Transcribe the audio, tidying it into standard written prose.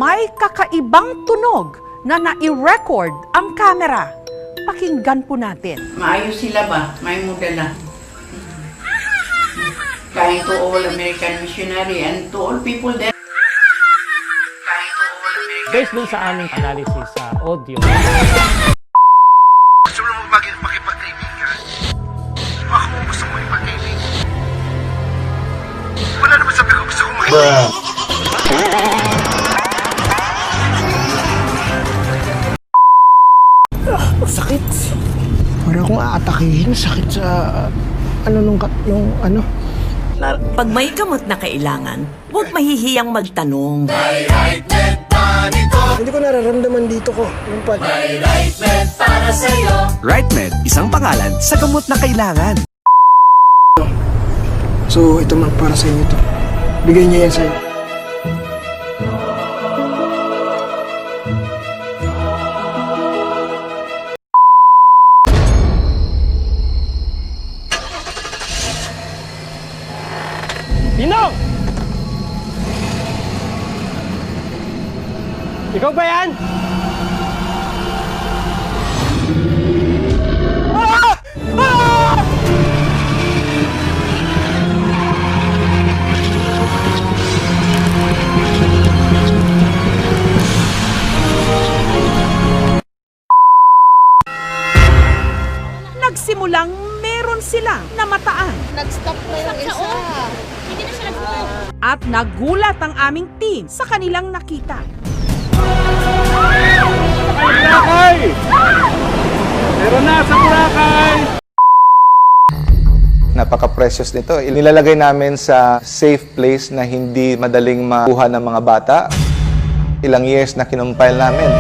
May kakaibang tunog na nai-record ang camera. Pakinggan po natin. Maayos sila ba? May mudala. Kain to all American missionary and to all people there. Kain to all American. Based dun sa aming analysis sa audio. Gusto mo makipagkaibigan? Ako mo gusto mo ipagkaibigan? Wala naman sabi ko gusto ko makipagkaibigan. Sakit. Para akong aatakihin. Sakit sa... ano. Pag may gamot na kailangan, huwag mahihiyang magtanong. Hindi ko nararamdaman dito ko. Yung pad. RightMed, isang pangalan sa gamot na kailangan. So, ito man para sa inyo to. Bigay niya yan sa'yo. Ninong! Ikaw ba yan? Ah! Ah! Nagsimulang meron silang namataan. Nag-stop na yung isa. Hindi na siya nag-stop. At nagulat ang aming team sa kanilang nakita. Boracay! Meron na sa Boracay! Napaka-precious nito. Inilalagay namin sa safe place na hindi madaling makuha ng mga bata. Ilang years na kinumpile namin.